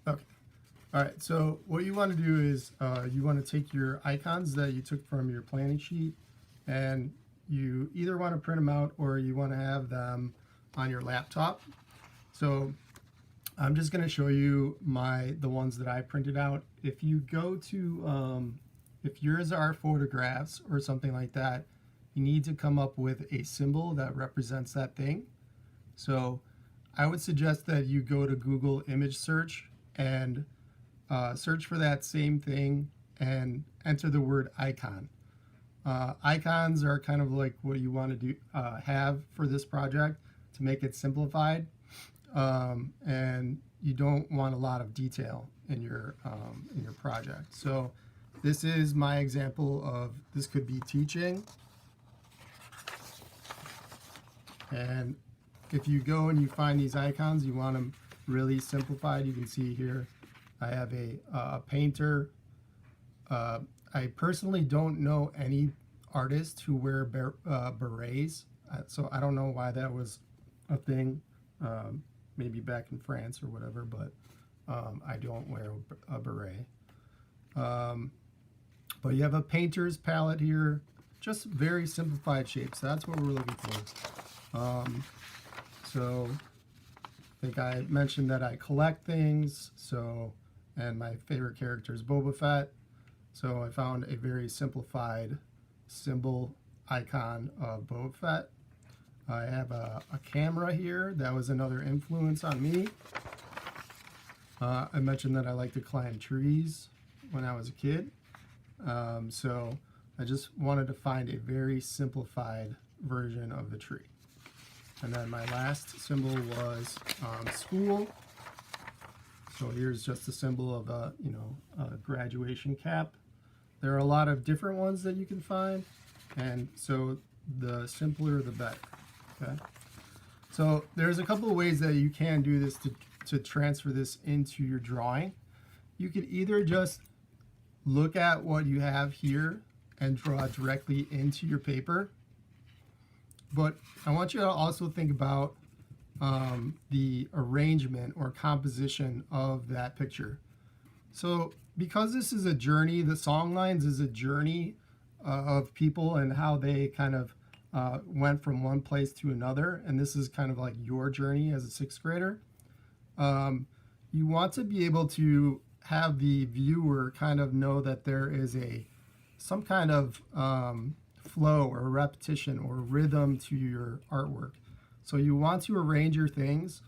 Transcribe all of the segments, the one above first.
Okay. All right, so what you want to do is you want to take your icons that you took from your planning sheet, and you either want to print them out or you want to have them on your laptop. So I'm just going to show you the ones that I printed out. If you go to, if yours are photographs or something like that, you need to come up with a symbol that represents that thing. So I would suggest that you go to Google image search and search for that same thing and enter the word icon. Icons are kind of like what you want to do have for this project to make it simplified, and you don't want a lot of detail in your project. So this is my example of, this could be teaching, and if you go and you find these icons, you want them really simplified. You can see here I have a painter. I personally don't know any artists who wear berets, so I don't know why that was a thing. Maybe back in France or whatever, but I don't wear a beret. But you have a painter's palette here, just very simplified shapes. That's what we're looking for. So I think I mentioned that I collect things, and my favorite character is Boba Fett. So I found a very simplified symbol icon of Boba Fett. I have a camera here. That was another influence on me. I mentioned that I like to climb trees when I was a kid. So I just wanted to find a very simplified version of the tree. And then my last symbol was school. So here's just a symbol of a graduation cap. There are a lot of different ones that you can find, and so the simpler the better. Okay. So there's a couple of ways that you can do this to transfer this into your drawing. You could either just look at what you have here and draw directly into your paper, but I want you to also think about the arrangement or composition of that picture. So because this is a journey, the Songlines is a journey of people and how they kind of went from one place to another, and this is kind of like your journey as a sixth grader. You want to be able to have the viewer kind of know that there is some kind of flow or repetition or rhythm to your artwork. So you want to arrange your things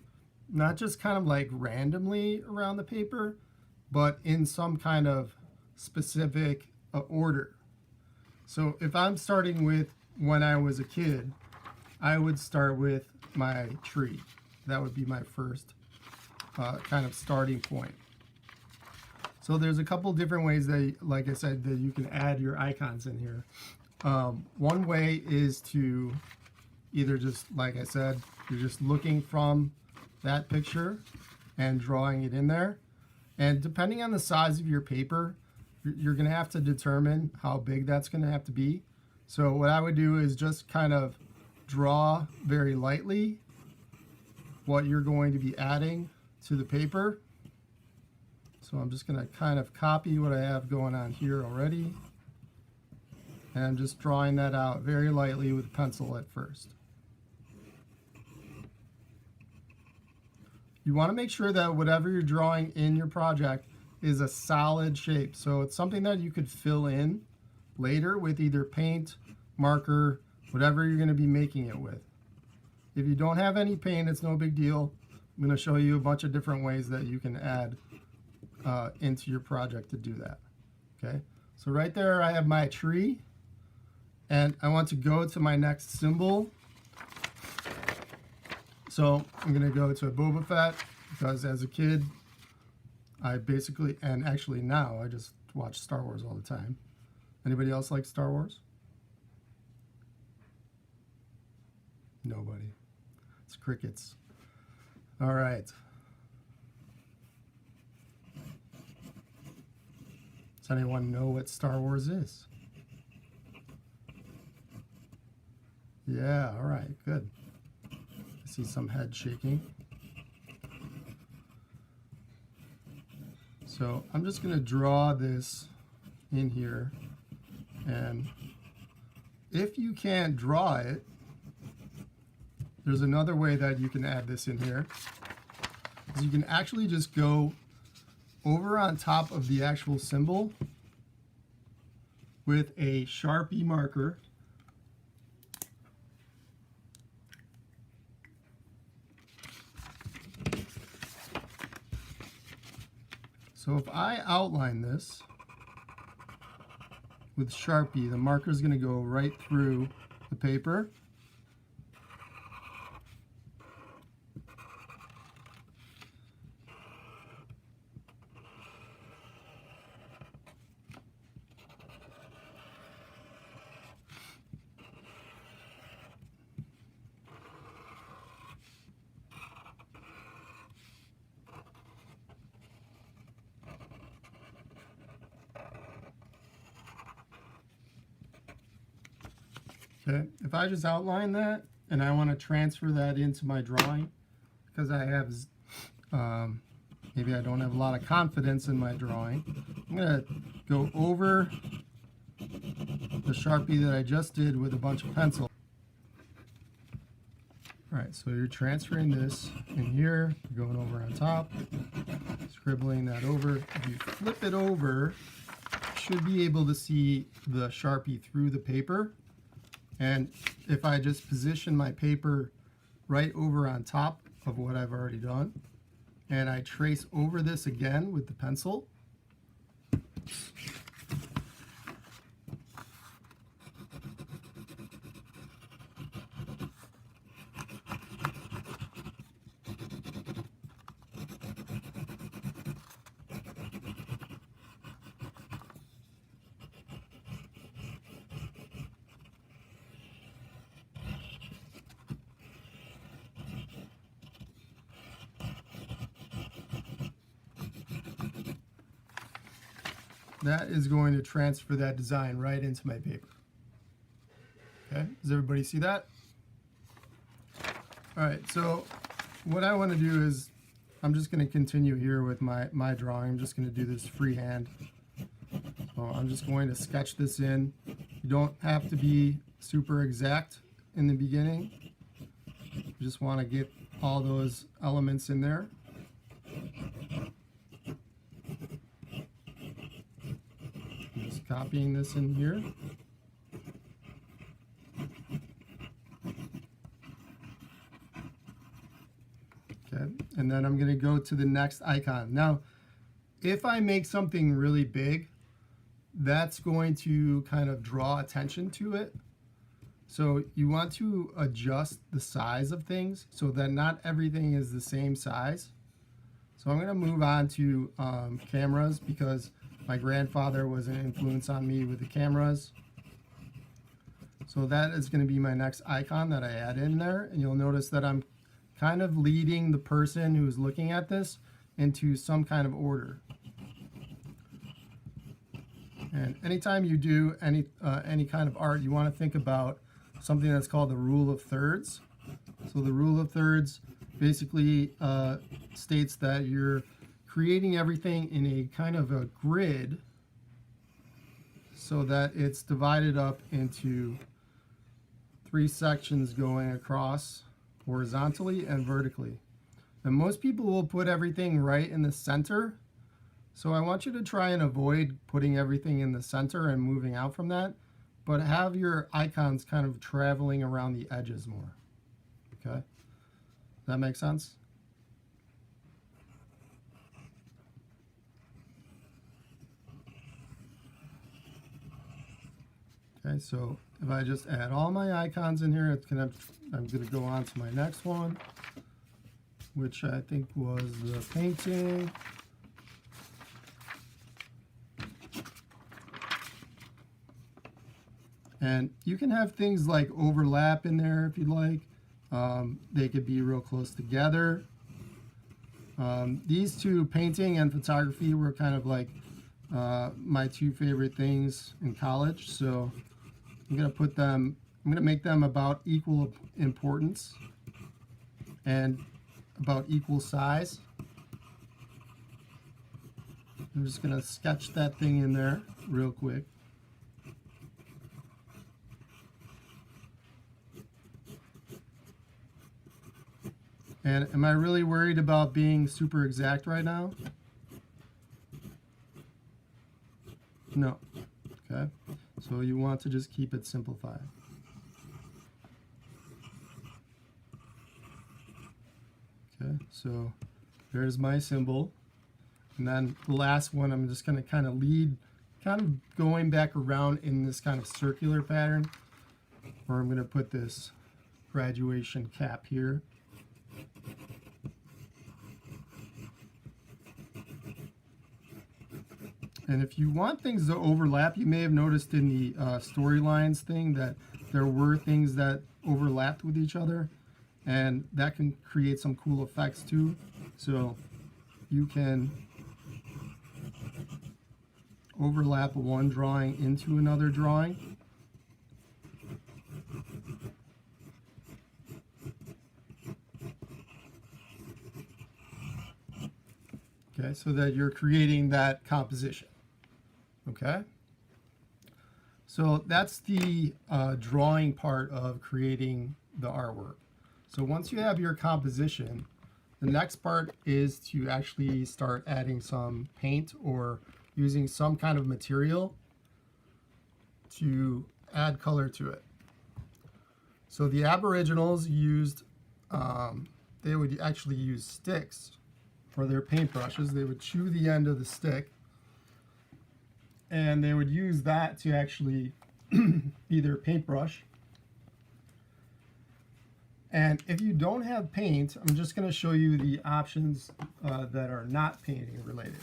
not just kind of like randomly around the paper, but in some kind of specific order. So if I'm starting with when I was a kid, I would start with my tree. That would be my first kind of starting point. So there's a couple different ways that, like I said, that you can add your icons in here. One way is to either just, like I said, you're just looking from that picture and drawing it in there. And depending on the size of your paper, you're going to have to determine how big that's going to have to be. So what I would do is just kind of draw very lightly what you're going to be adding to the paper. So I'm just going to kind of copy what I have going on here already. And I'm just drawing that out very lightly with a pencil at first. You want to make sure that whatever you're drawing in your project is a solid shape. So it's something that you could fill in later with either paint, marker, whatever you're going to be making it with. If you don't have any paint, it's no big deal. I'm going to show you a bunch of different ways that you can add into your project to do that. Okay, so right there I have my tree, and I want to go to my next symbol. So I'm going to go to Boba Fett, because as a kid, I basically, and actually now, I just watch Star Wars all the time. Anybody else like Star Wars? Nobody. It's crickets. All right. Does anyone know what Star Wars is? Yeah, all right, good. I see some head shaking. So I'm just going to draw this in here, and if you can't draw it, there's another way that you can add this in here. So you can actually just go over on top of the actual symbol with a Sharpie marker. So if I outline this with Sharpie, the marker is going to go right through the paper. Okay, if I just outline that and I want to transfer that into my drawing, because I have, maybe I don't have a lot of confidence in my drawing, I'm going to go over the Sharpie that I just did with a bunch of pencil. Alright, so you're transferring this in here, going over on top, scribbling that over. If you flip it over, you should be able to see the Sharpie through the paper. And if I just position my paper right over on top of what I've already done, and I trace over this again with the pencil, that is going to transfer that design right into my paper. Okay, does everybody see that? All right, so what I want to do is I'm just going to continue here with my drawing. I'm just going to do this freehand. So I'm just going to sketch this in. You don't have to be super exact in the beginning. You just want to get all those elements in there. Just copying this in here. Okay, and then I'm going to go to the next icon. Now, if I make something really big, that's going to kind of draw attention to it. So you want to adjust the size of things so that not everything is the same size. So I'm going to move on to cameras, because my grandfather was an influence on me with the cameras. So that is going to be my next icon that I add in there. And you'll notice that I'm kind of leading the person who's looking at this into some kind of order. And anytime you do any kind of art, you want to think about something that's called the rule of thirds. So the rule of thirds basically states that you're creating everything in a kind of a grid so that it's divided up into 3 sections going across horizontally and vertically. And most people will put everything right in the center. So I want you to try and avoid putting everything in the center and moving out from that, but have your icons kind of traveling around the edges more. Okay? Does that make sense? Okay, so if I just add all my icons in here, I'm going to go on to my next one, which I think was the painting. And you can have things like overlap in there if you'd like. They could be real close together. These two, painting and photography, were kind of like my 2 favorite things in college. So I'm going to make them about equal importance and about equal size. I'm just going to sketch that thing in there real quick. And am I really worried about being super exact right now? No. Okay. So you want to just keep it simplified. Okay, so there's my symbol. And then the last one, I'm just going to kind of going back around in this kind of circular pattern, where I'm going to put this graduation cap here. And if you want things to overlap, you may have noticed in the storylines thing that there were things that overlapped with each other, and that can create some cool effects too. So you can overlap one drawing into another drawing. Okay, so that you're creating that composition. Okay, so that's the drawing part of creating the artwork. So once you have your composition, the next part is to actually start adding some paint or using some kind of material to add color to it. So the Aboriginals used, they would actually use sticks for their paintbrushes. They would chew the end of the stick, and they would use that to actually be their paintbrush. And if you don't have paint, I'm just going to show you the options that are not painting related.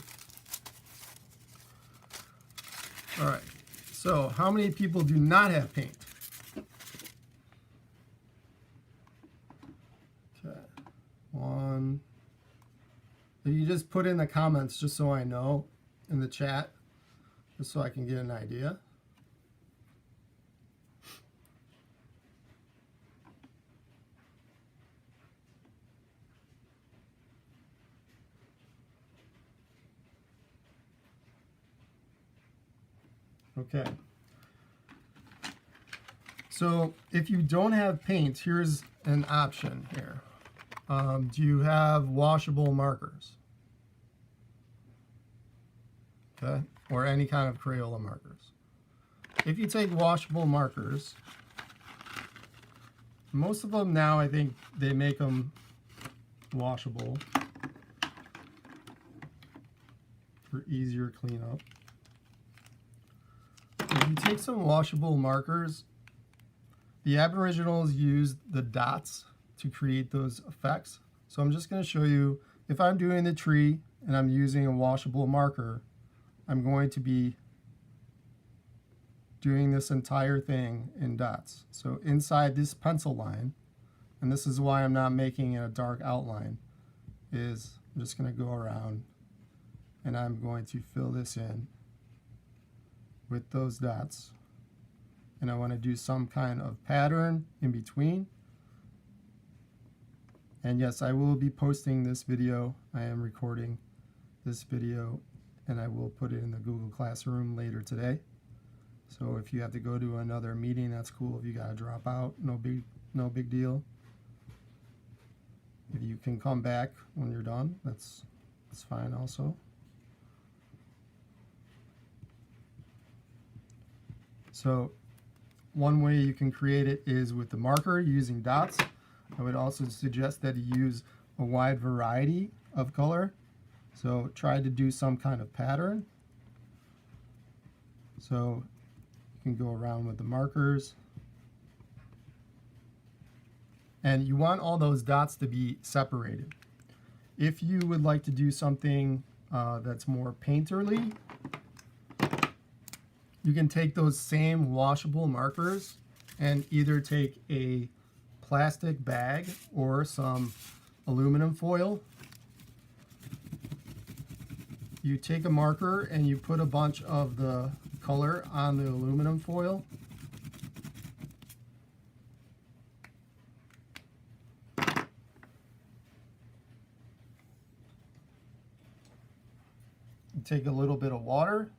All right, so how many people do not have paint? Okay, one. If you just put in the comments, just so I know, in the chat, just so I can get an idea. Okay. So if you don't have paint, here's an option here. Do you have washable markers? Okay, or any kind of Crayola markers. If you take washable markers, most of them now, I think they make them washable for easier cleanup. If you take some washable markers, the Aboriginals used the dots to create those effects. So I'm just going to show you, if I'm doing the tree and I'm using a washable marker, I'm going to be doing this entire thing in dots. So inside this pencil line, and this is why I'm not making a dark outline, is I'm just going to go around and I'm going to fill this in with those dots. And I want to do some kind of pattern in between. And yes, I will be posting this video. I am recording this video, and I will put it in the Google Classroom later today. So if you have to go to another meeting, that's cool. If you got to drop out, no big deal. If you can come back when you're done, that's fine also. So one way you can create it is with the marker using dots. I would also suggest that you use a wide variety of color. So try to do some kind of pattern. So you can go around with the markers. And you want all those dots to be separated. If you would like to do something that's more painterly, you can take those same washable markers and either take a plastic bag or some aluminum foil. You take a marker and you put a bunch of the color on the aluminum foil. You take a little bit of water.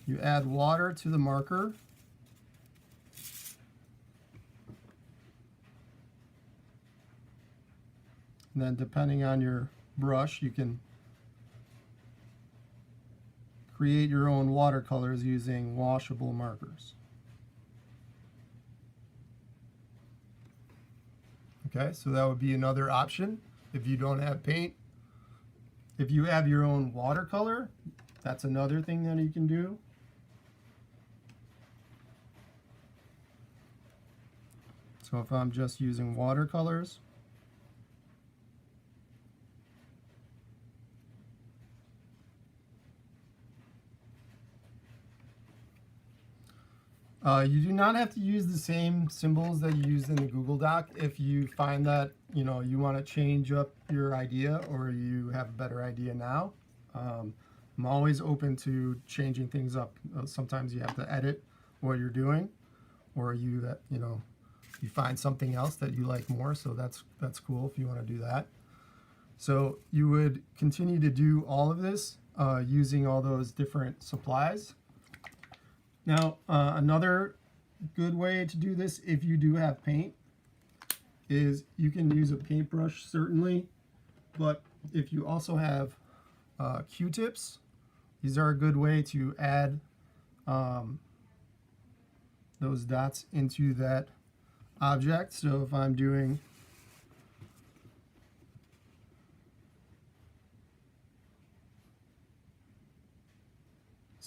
You add water to the marker. And then depending on your brush, you can create your own watercolors using washable markers. Okay, so that would be another option if you don't have paint. If you have your own watercolor, that's another thing that you can do. So if I'm just using watercolors, you do not have to use the same symbols that you used in the Google Doc if you find that you want to change up your idea or you have a better idea now. I'm always open to changing things up. Sometimes you have to edit what you're doing, or you find something else that you like more. So that's cool if you want to do that. So you would continue to do all of this using all those different supplies. Now, another good way to do this, if you do have paint, is you can use a paintbrush, certainly, but if you also have Q-tips, these are a good way to add those dots into that object. So if I'm doing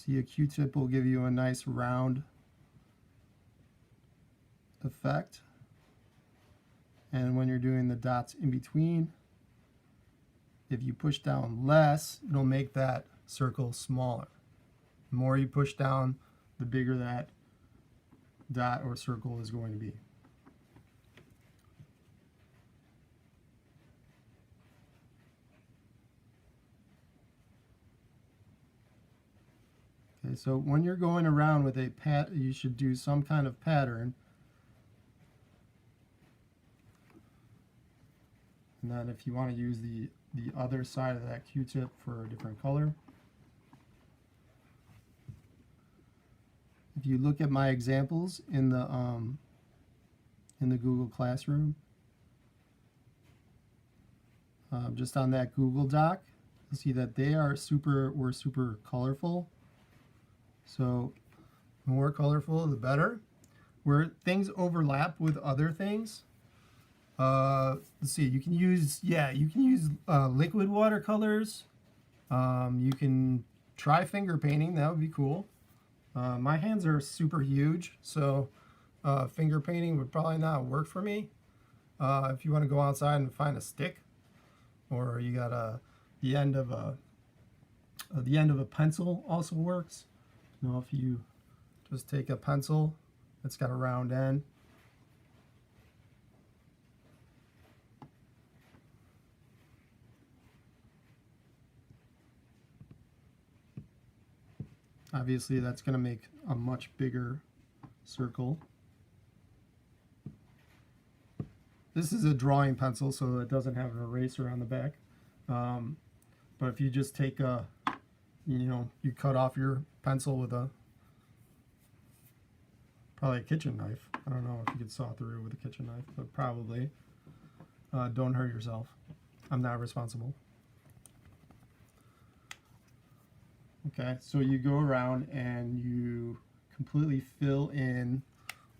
a Q-tip will give you a nice round effect, and when you're doing the dots in between, if you push down less, it'll make that circle smaller. The more you push down, the bigger that dot or circle is going to be. Okay, so when you're going around with a you should do some kind of pattern. And then if you want to use the other side of that Q-tip for a different color. If you look at my examples in the Google Classroom, just on that Google Doc, you'll see that they are were super colorful. So the more colorful, the better. Where things overlap with other things, let's see, you can use liquid watercolors. You can try finger painting, that would be cool. My hands are super huge, so finger painting would probably not work for me. If you want to go outside and find a stick, or you got the end of a pencil also works. If you just take a pencil that's got a round end, obviously that's going to make a much bigger circle. This is a drawing pencil, so it doesn't have an eraser on the back. But if you just take you cut off your pencil with probably a kitchen knife. I don't know if you could saw through with a kitchen knife, but probably. Don't hurt yourself. I'm not responsible. Okay, so you go around and you completely fill in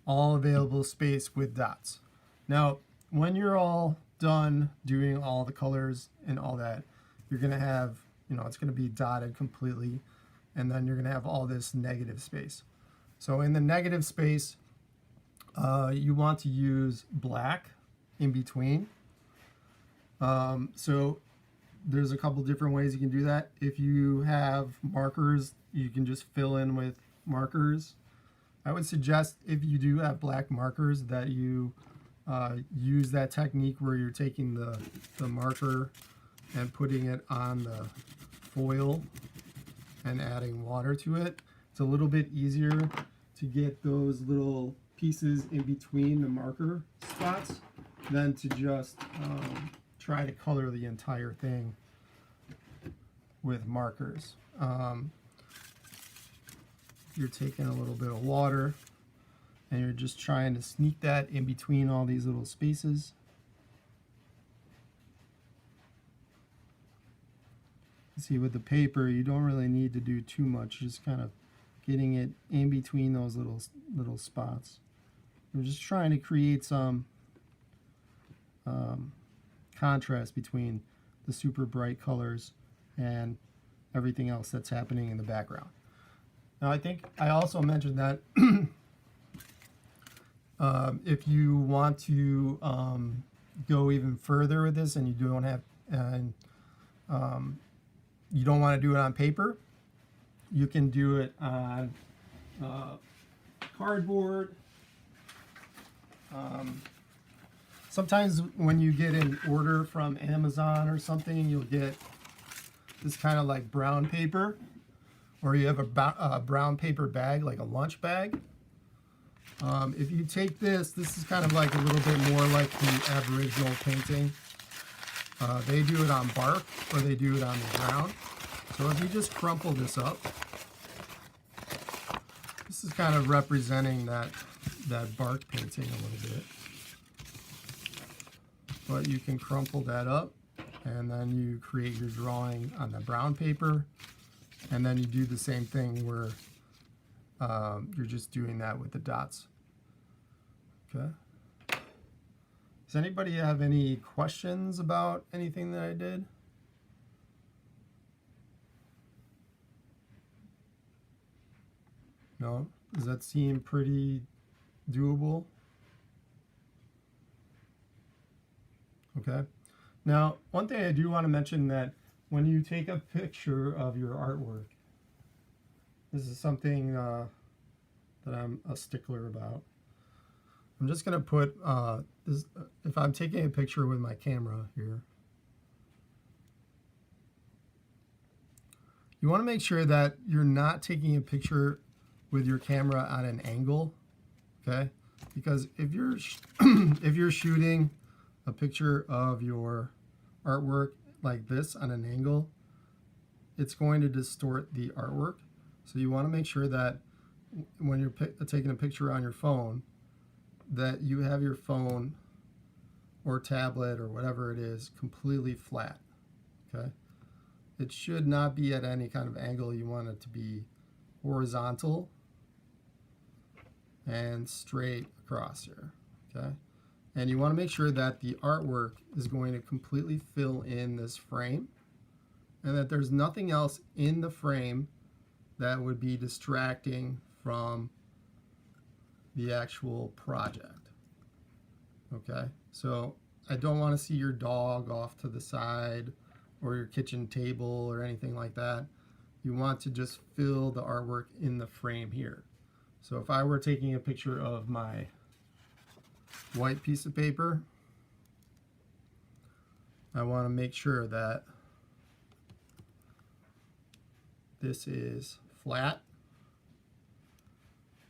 all available space with dots. Now, when you're all done doing all the colors and all that, you're going to have, it's going to be dotted completely, and then you're going to have all this negative space. So in the negative space, you want to use black in between. So there's a couple different ways you can do that. If you have markers, you can just fill in with markers. I would suggest, if you do have black markers, that you use that technique where you're taking the marker and putting it on the foil and adding water to it. It's a little bit easier to get those little pieces in between the marker spots than to just try to color the entire thing with markers. You're taking a little bit of water and you're just trying to sneak that in between all these little spaces. See, with the paper, you don't really need to do too much, just kind of getting it in between those little spots. We're just trying to create some contrast between the super bright colors and everything else that's happening in the background. Now, I think I also mentioned that if you want to go even further with this and you don't have you don't want to do it on paper, you can do it on cardboard. Sometimes when you get an order from Amazon or something, you'll get this kind of like brown paper, or you have a brown paper bag, like a lunch bag. If you take this is kind of like a little bit more like the Aboriginal painting. They do it on bark or they do it on the ground. So if you just crumple this up, this is kind of representing that bark painting a little bit. But you can crumple that up and then you create your drawing on the brown paper, and then you do the same thing where you're just doing that with the dots. Okay. Does anybody have any questions about anything that I did? No? Does that seem pretty doable? Okay. Now, one thing I do want to mention, that when you take a picture of your artwork, this is something that I'm a stickler about. I'm just going to put this, if I'm taking a picture with my camera here, you want to make sure that you're not taking a picture with your camera on an angle, okay? Because if you're if you're shooting a picture of your artwork like this on an angle, it's going to distort the artwork. So you want to make sure that when you're taking a picture on your phone, that you have your phone or tablet or whatever it is completely flat, okay? It should not be at any kind of angle. You want it to be horizontal and straight across here, okay? And you want to make sure that the artwork is going to completely fill in this frame, and that there's nothing else in the frame that would be distracting from the actual project. Okay, so I don't want to see your dog off to the side or your kitchen table or anything like that. You want to just fill the artwork in the frame here. So if I were taking a picture of my white piece of paper, I want to make sure that this is flat,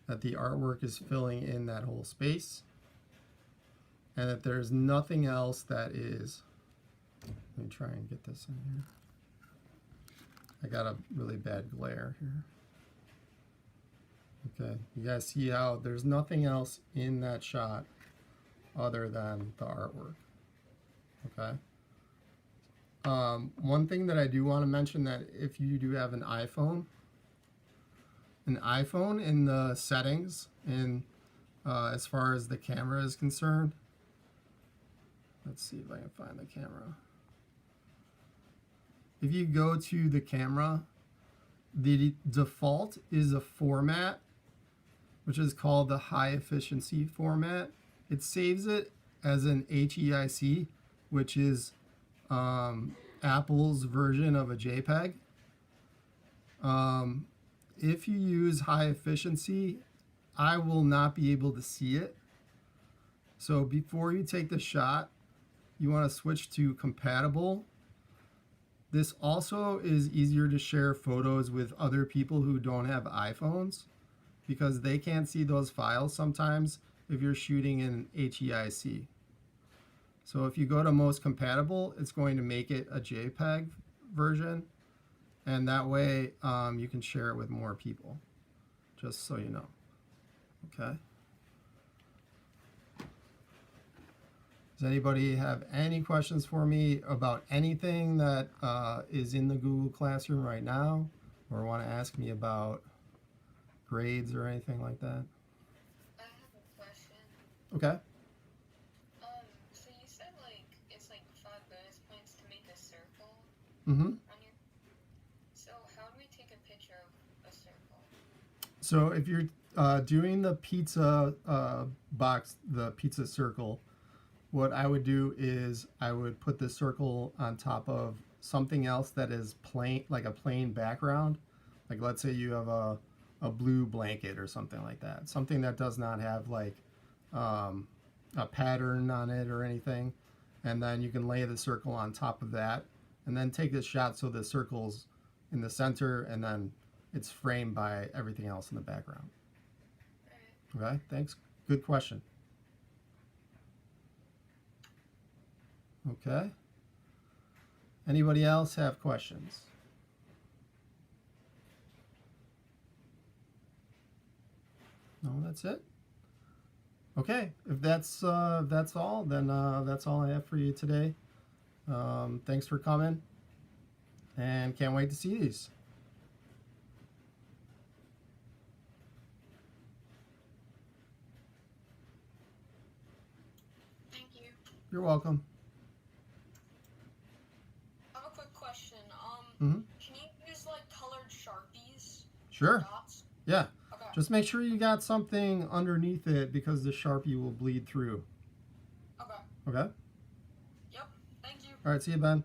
that the artwork is filling in that whole space, and that there's nothing else that is, let me try and get this in here. I got a really bad glare here. Okay, you guys see how there's nothing else in that shot other than the artwork. Okay. One thing that I do want to mention, that if you do have an iPhone in the settings, in as far as the camera is concerned, let's see if I can find the camera. If you go to the camera, the default is a format which is called the high efficiency format. It saves it as an HEIC, which is Apple's version of a JPEG. If you use high efficiency, I will not be able to see it. So before you take the shot, you want to switch to compatible. This also is easier to share photos with other people who don't have iPhones, because they can't see those files sometimes if you're shooting in HEIC. So if you go to most compatible, it's going to make it a JPEG version. and that way you can share it with more people, just so you know. Okay. Does anybody have any questions for me about anything that is in the Google Classroom right now, or want to ask me about grades or anything like that? I have a question. Okay. So you said it's 5 points to make a circle Mm-hmm. on your. So how do we take a picture of a circle? So if you're doing the pizza box, the pizza circle, what I would do is I would put the circle on top of something else that is plain, like a plain background. Like let's say you have a blue blanket or something like that. Something that does not have like a pattern on it or anything. And then you can lay the circle on top of that and then take this shot so the circle's in the center and then it's framed by everything else in the background. Okay, thanks. Good question. Okay. Anybody else have questions? No, that's it. Okay, if that's all, then that's all I have for you today. Thanks for coming, and can't wait to see these. Thank you. You're welcome. I have a quick question. Mm-hmm. Can you use colored Sharpies? Sure. Dots? Yeah. Okay. Just make sure you got something underneath it because the Sharpie will bleed through. Okay. Okay? Yep. Thank you. All right, see you, Ben.